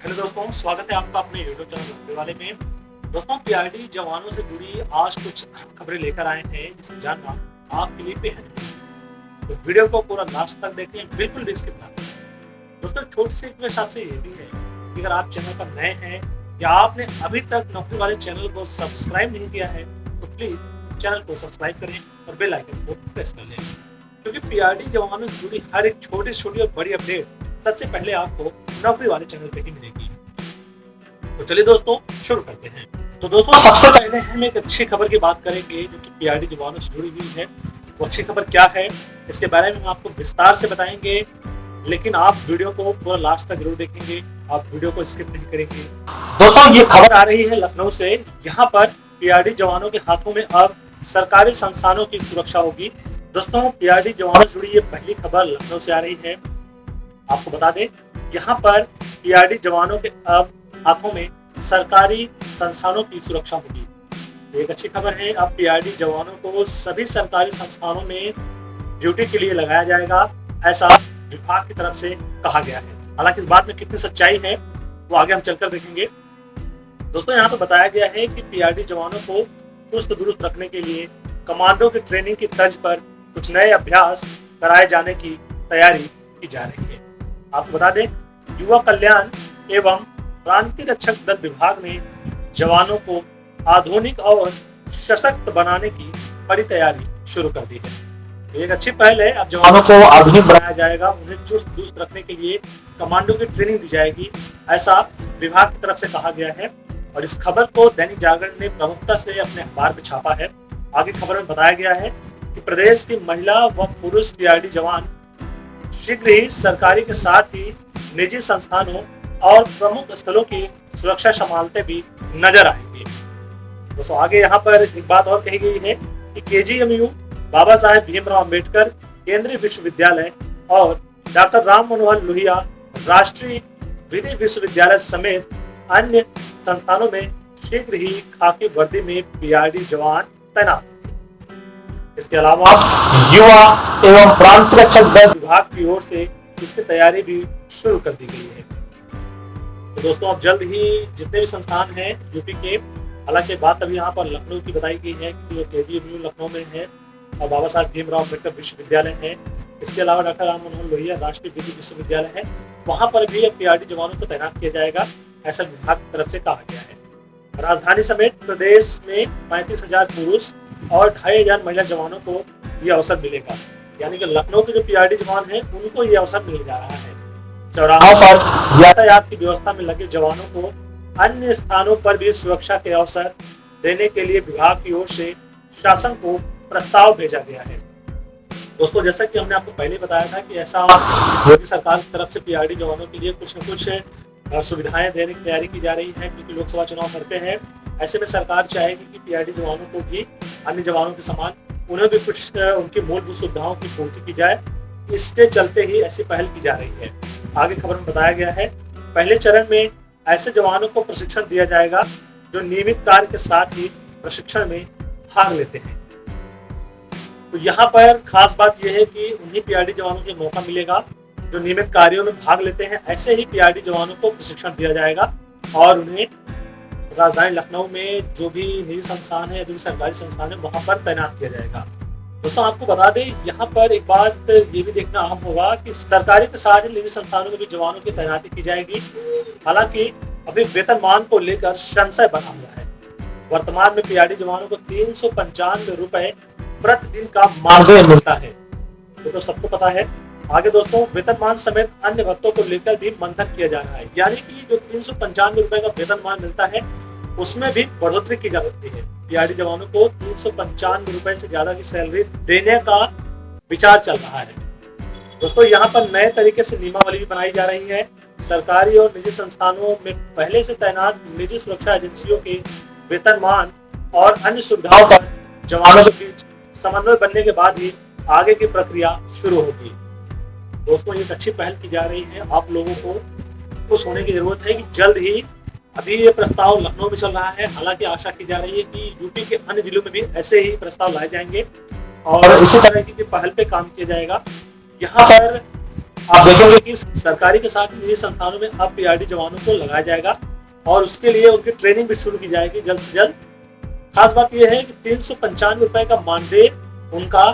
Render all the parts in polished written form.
Hello दोस्तों, स्वागत है आपका अपने यूट्यूब चैनल लखनऊ वाले में। दोस्तों, पीआरडी जवानों से जुड़ी आज कुछ खबरें लेकर आए हैं जिसे जानना आपके लिए बेहद जरूरी है। तो वीडियो को पूरा लास्ट तक देखें, बिल्कुल भी स्किप ना करें। दोस्तों, छोटी सी रिक्वेस्ट आपसे ये भी है कि अगर आप चैनल पर नए हैं या आपने अभी तक नौकरी वाले चैनल को सब्सक्राइब नहीं किया है तो प्लीज चैनल को सब्सक्राइब करें और बेल आइकन को प्रेस कर लें, क्योंकि पीआरडी जवानों से जुड़ी हर एक छोटी छोटी और बड़ी अपडेट सबसे पहले आपको नौकरी वाले चैनल पे ही मिलेगी। तो चलिए दोस्तों, शुरू करते हैं। तो दोस्तों, सबसे पहले हम एक अच्छी खबर की बात करेंगे जो कि पीआरडी जवानों से जुड़ी हुई है। वो अच्छी खबर क्या है इसके बारे में हम आपको विस्तार से बताएंगे, लेकिन आप वीडियो को पूरा लास्ट तक जरूर देखेंगे, आप वीडियो को स्किप नहीं करेंगे। दोस्तों, ये खबर आ रही है लखनऊ से। यहाँ पर पीआरडी जवानों के हाथों में अब सरकारी संस्थानों की सुरक्षा होगी। दोस्तों, पीआरडी जवानों से जुड़ी ये पहली खबर लखनऊ से आ रही है। आपको बता दें, यहाँ पर पीआरडी जवानों के अब हाथों में सरकारी संस्थानों की सुरक्षा होगी। एक अच्छी खबर है, अब पीआरडी जवानों को सभी सरकारी संस्थानों में ड्यूटी के लिए लगाया जाएगा, ऐसा विभाग की तरफ से कहा गया है। हालांकि इस बात में कितनी सच्चाई है वो आगे हम चलकर देखेंगे। दोस्तों, यहाँ पर बताया गया है कि पीआरडी जवानों को चुस्त दुरुस्त रखने के लिए कमांडो की ट्रेनिंग की तर्ज पर कुछ नए अभ्यास कराए जाने की तैयारी की जा रही है। आपको बता दें, युवा कल्याण एवं क्रांति रक्षक दल विभाग ने जवानों को आधुनिक और सशक्त बनाने की बड़ी तैयारी शुरू कर दी है। एक अच्छी पहल है, अब जवानों को आधुनिक बनाया जाएगा, उन्हें चुस्त दुरुस्त रखने के लिए कमांडो की ट्रेनिंग दी जाएगी, ऐसा विभाग की तरफ से कहा गया है। और इस खबर को दैनिक जागरण ने प्रमुखता से अपने अखबार में छापा है। आगे खबर में बताया गया है कि प्रदेश की महिला व पुरुष पीआरडी जवान शीघ्र ही सरकारी के साथ ही निजी संस्थानों और प्रमुख स्थलों की सुरक्षा संभालते भी नजर आएंगे। दोस्तों, आगे यहाँ पर एक बात और कही गई है कि केजीएमयू, बाबा साहेब भीमराव अम्बेडकर केंद्रीय विश्वविद्यालय और डॉक्टर राम मनोहर लोहिया राष्ट्रीय विधि विश्वविद्यालय समेत अन्य संस्थानों में शीघ्र ही खाकी वर्दी में पीआरडी जवान तैनात। इसके अलावा युवा एवं प्रांत रक्षक दल विभाग की ओर से इसकी तैयारी भी शुरू कर दी गई है। तो दोस्तों, अब जल्द ही जितने भी संस्थान हैं यूपी के, हालांकि बात अभी यहाँ पर लखनऊ की बताई गई है कि केजीएमयू लखनऊ में है और बाबा साहब भीमराव अम्बेडकर विश्वविद्यालय है। इसके अलावा डॉक्टर राम मनोहर लोहिया राष्ट्रीय विधि विश्वविद्यालय है, वहां पर भी अब पीआरडी जवानों को तैनात किया जाएगा, ऐसा विभाग की तरफ से कहा गया है। राजधानी समेत प्रदेश में 35,000 पुरुष और 2,500 महिला जवानों को यह अवसर मिलेगा। यानी कि लखनऊ के जो पीआरडी जवान हैं उनको यह अवसर मिलने जा रहा है। चौराहों पर यातायात की व्यवस्था में लगे जवानों को अन्य स्थानों पर भी सुरक्षा के अवसर देने के लिए विभाग की ओर से शासन को प्रस्ताव भेजा गया है। दोस्तों, जैसा कि हमने आपको पहले बताया था कि ऐसा योगी सरकार की तरफ से पीआरडी जवानों के लिए कुछ न कुछ सुविधाएं देने की तैयारी की जा रही है, क्योंकि लोकसभा चुनाव सर पे है। ऐसे में सरकार चाहेगी कि पीआरडी जवानों को भी अन्य जवानों के समान उन्हें भी कुछ उनकी मूलभूत सुविधाओं की पूर्ति की जाए। इसके चलते ही ऐसी पहल की जा रही है। आगे खबर में बताया गया है, पहले चरण में ऐसे जवानों को प्रशिक्षण दिया जाएगा जो नियमित कार्य के साथ ही प्रशिक्षण में भाग लेते हैं। तो यहाँ पर खास बात यह है कि उन्हीं पीआरडी जवानों को मौका मिलेगा जो नियमित कार्यों में भाग लेते हैं। ऐसे ही पीआरडी जवानों को प्रशिक्षण दिया जाएगा और उन्हें राजधानी लखनऊ में जो भी निजी संस्थान है, जो भी सरकारी संस्थान है, वहां पर तैनात किया जाएगा। दोस्तों, आपको बता दें, यहाँ पर एक बात ये भी देखना अहम होगा कि सरकारी के साथ ही निजी संस्थानों में भी जवानों की तैनाती की जाएगी। हालांकि अभी वेतनमान को लेकर संशय बना हुआ है। वर्तमान में पीआरडी जवानों को 395 रुपए प्रतिदिन का मानदेय मिलता है, ये तो सबको पता है। आगे दोस्तों, वेतनमान समेत अन्य भत्तों को लेकर भी मंथन किया जा रहा है, यानी कि जो 395 रुपए का वेतनमान मिलता है उसमें भी बढ़ोतरी की जा सकती है। पीआरडी जवानों को 395 रुपए से ज्यादा की सैलरी देने का विचार चल रहा है। दोस्तों, यहाँ पर नए तरीके से नियमावली भी बनाई जा रही है। सरकारी और निजी संस्थानों में पहले से तैनात निजी सुरक्षा एजेंसियों के वेतनमान और अन्य सुविधाओं पर जवानों के बीच समन्वय बनने के बाद ही आगे की प्रक्रिया शुरू होगी। दोस्तों, ये एक अच्छी पहल की जा रही है। आप लोगों को खुश होने की जरूरत है कि जल्द ही, अभी ये प्रस्ताव लखनऊ में चल रहा है, हालांकि आशा की जा रही है कि यूपी के अन्य जिलों में भी ऐसे ही प्रस्ताव लाए जाएंगे और इसी तरह की पहल पे काम किया जाएगा। यहाँ पर आप देखेंगे कि सरकारी के साथ निजी संस्थानों में अब पीआरडी जवानों को लगाया जाएगा और उसके लिए उनकी ट्रेनिंग भी शुरू की जाएगी जल्द से जल्द। खास बात यह है कि 395 रुपए का मानदेय उनका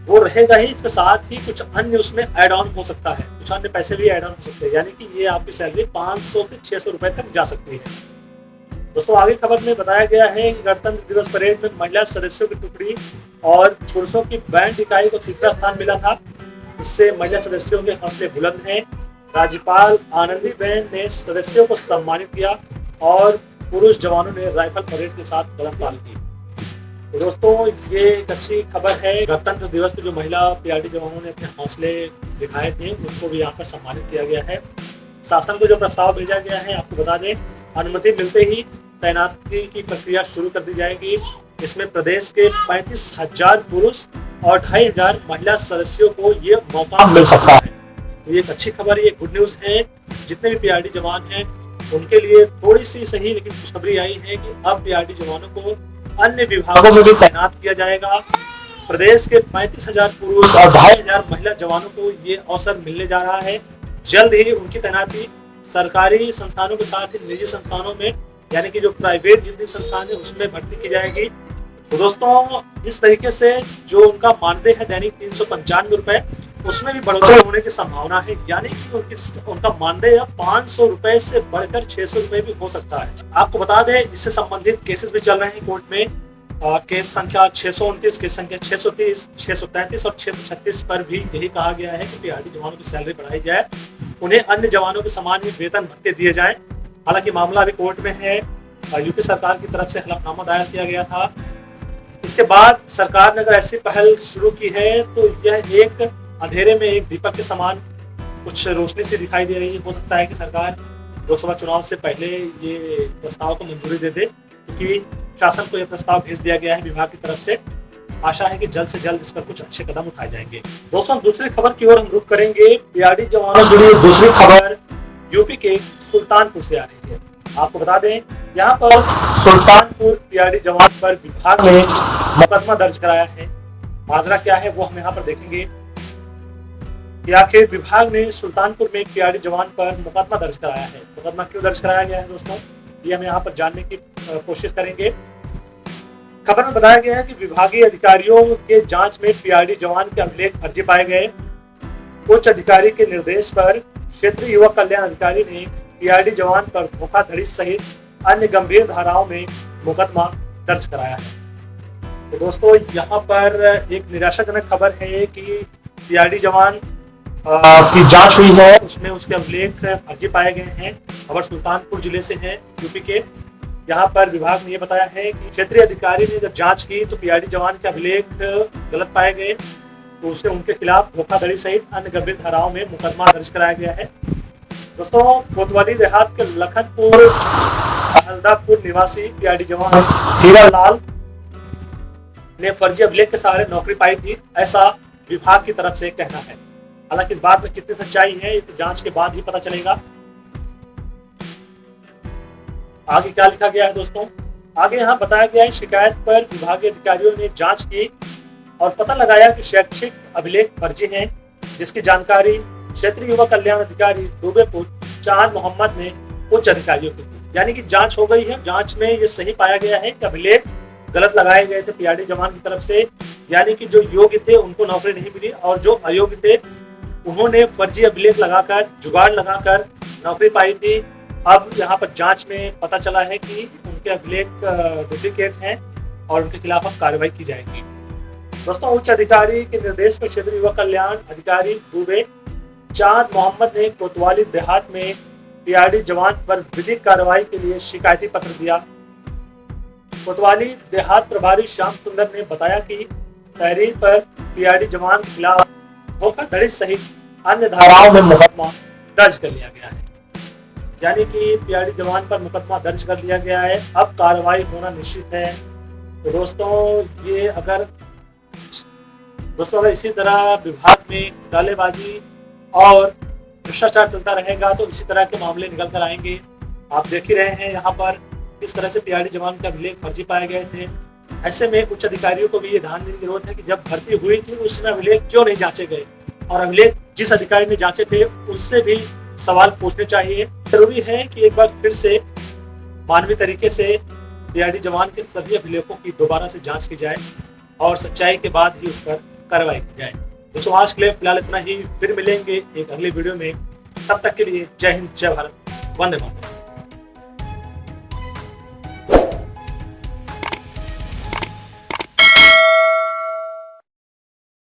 वो रहेगा ही, इसके साथ ही कुछ अन्य उसमें एड ऑन हो सकता है, कुछ अन्य पैसे भी एड ऑन हो सकते हैं, यानी कि ये आपकी सैलरी 500 से 600 रुपए तक जा सकती है। दोस्तों आगे खबर में बताया गया है कि गणतंत्र दिवस परेड में महिला सदस्यों की टुकड़ी और पुरुषों की बैंड इकाई को तीसरा स्थान मिला था। इससे महिला सदस्यों के हौसले बुलंद हैं। राज्यपाल आनंदीबेन ने सदस्यों को सम्मानित किया और पुरुष जवानों ने राइफल परेड के साथ कदमताल की। तो दोस्तों ये एक अच्छी खबर है। गणतंत्र दिवस पर जो महिला पीआरडी जवानों ने अपने हौसले दिखाए थे उनको भी यहाँ पर सम्मानित किया गया है। शासन को जो प्रस्ताव भेजा गया है आपको बता दें, अनुमति मिलते ही तैनाती की प्रक्रिया शुरू कर दी जाएगी। इसमें प्रदेश के 35,000 पुरुष और 2,500 महिला सदस्यों को ये मौका मिल सकता है। ये एक अच्छी खबर, ये गुड न्यूज है। जितने भी पीआरडी जवान हैं उनके लिए थोड़ी सी सही लेकिन खुशखबरी आई है कि अब पीआरडी जवानों को अन्य विभागों में भी तैनात किया जाएगा। प्रदेश के 35,000 पुरुष और 2,500 महिला जवानों को ये अवसर मिलने जा रहा है। जल्द ही उनकी तैनाती सरकारी संस्थानों के साथ ही निजी संस्थानों में, यानी कि जो प्राइवेट जितने संस्थान है उसमें भर्ती की जाएगी। तो दोस्तों इस तरीके से जो उनका मानदेय है दैनिक 395 रुपए, उसमें भी बढ़ोतरी होने की संभावना है, यानी कि उनका मानदेय 500 रुपए से बढ़कर 600 रुपए भी हो सकता है। आपको बता दें इससे संबंधित केसेस भी चल रहे हैं कोर्ट में। केस संख्या 629, केस संख्या 630, 633 और 636 पर भी यही कहा गया है कि पीआरडी जवानों की सैलरी बढ़ाई जाए, उन्हें अन्य जवानों के समान ही वेतन भत्ते दिए जाएं। हालांकि मामला अभी कोर्ट में है। यूपी सरकार की तरफ से हलफनामा दायर किया गया था। इसके बाद सरकार ने अगर ऐसी पहल शुरू की है तो यह एक अंधेरे में एक दीपक के समान कुछ रोशनी सी दिखाई दे रही है। हो सकता है कि सरकार लोकसभा चुनाव से पहले ये प्रस्ताव को मंजूरी दे दे, क्योंकि शासन को यह प्रस्ताव भेज दिया गया है विभाग की तरफ से। आशा है कि जल्द से जल्द इस पर कुछ अच्छे कदम उठाए जाएंगे। दोस्तों दूसरी खबर की ओर हम रुख करेंगे। पीआरडी जवानों से जुड़ी दूसरी खबर यूपी के सुल्तानपुर से आ रही है। आपको बता दें यहाँ पर सुल्तानपुर पीआरडी जवान पर विभाग ने मुकदमा दर्ज कराया है। माजरा क्या है वो हम यहाँ पर देखेंगे कि आखिर विभाग ने सुल्तानपुर में पीआरडी जवान पर मुकदमा दर्ज कराया है। मुकदमा क्यों दर्ज कराया गया है दोस्तों, ये हम यहाँ पर जानने की कोशिश करेंगे। खबर में बताया गया है कि विभागीय अधिकारियों के जांच में पीआरडी जवान के अभिलेख फर्जी पाए गए। उच्च अधिकारी के निर्देश पर क्षेत्रीय युवा कल्याण अधिकारी ने पीआरडी जवान पर धोखाधड़ी सहित अन्य गंभीर धाराओं में मुकदमा दर्ज कराया है। तो दोस्तों यहाँ पर एक निराशाजनक खबर है कि पीआरडी जवान की जांच हुई है, उसमें उसके अभिलेख फर्जी पाए गए हैं। खबर सुल्तानपुर जिले से है यूपी के। यहाँ पर विभाग ने यह बताया है कि क्षेत्रीय अधिकारी ने जब जांच की तो पीआरडी जवान के अभिलेख गलत पाए गए, तो उसने उनके खिलाफ धोखाधड़ी सहित अन्य गंभीर धाराओं में मुकदमा दर्ज कराया गया है। दोस्तों कोतवाली देहात के लखनपुर हल्दापुर निवासी पीआरडी जवान हीरा लाल ने फर्जी अभिलेख के सहारे नौकरी पाई थी, ऐसा विभाग की तरफ से कहना है। हालांकि इस बात में कितनी सच्चाई है ये तो जांच के बाद ही पता चलेगा। आगे क्या लिखा गया है दोस्तों, आगे यहाँ बताया गया है शिकायत पर विभागीय अधिकारियों ने जांच की और पता लगाया कि शैक्षिक अभिलेख फर्जी हैं, जिसकी जानकारी क्षेत्रीय युवा कल्याण अधिकारी दुबेपुर चांद मोहम्मद ने उच्च अधिकारियों को दी। यानी कि जांच हो गई है, जांच में ये सही पाया गया है कि अभिलेख गलत लगाए गए थे पीआरडी जवान की तरफ से, यानी कि जो योग्य थे उनको नौकरी नहीं मिली और जो अयोग्य थे उन्होंने फर्जी अभिलेख लगाकर जुगाड़ लगाकर नौकरी पाई थी। अब यहाँ पर जांच में पता चला है कि उनके अभिलेख डुप्लीकेट हैं और उनके खिलाफ अब कार्रवाई की जाएगी। दोस्तों उच्च अधिकारी के निर्देश पर क्षेत्रीय युवा कल्याण अधिकारी दुबे चांद मोहम्मद ने कोतवाली देहात में पीआरडी जवान पर विधिक कार्रवाई के लिए शिकायती पत्र दिया। कोतवाली देहात प्रभारी श्याम सुंदर ने बताया कि तहरीर पर पीआरडी जवान के खिलाफ धोखाधड़ी सहित अन्य धाराओं में मुकदमा दर्ज कर लिया गया है। यानी कि पीआरडी जवान पर मुकदमा दर्ज कर लिया गया है, अब कार्रवाई होना निश्चित है। तो दोस्तों ये अगर इसी तरह विभाग में घोटालेबाजी और भ्रष्टाचार चलता रहेगा तो इसी तरह के मामले निकल कर आएंगे। आप देख ही रहे हैं यहाँ पर किस तरह से पीआरडी जवान के अभिलेख फर्जी पाए गए थे। ऐसे में उच्च अधिकारियों को भी ये ध्यान देने की जरूरत है कि जब भर्ती हुई थी उस समय अभिलेख क्यों नहीं जांचे गए, और अभिलेख जिस अधिकारी ने जांचे थे उनसे भी सवाल पूछने चाहिए। जरूरी है कि एक बार फिर से मानवीय तरीके से सीआईडी जवान के सभी अभिलेखों की दोबारा से जांच की जाए और सच्चाई के बाद ही उस पर कार्रवाई की जाए। दोस्तों आज के लिए फिलहाल इतना ही, फिर मिलेंगे एक अगली वीडियो में। तब तक के लिए जय हिंद, जय भारत, वंदे मातरम।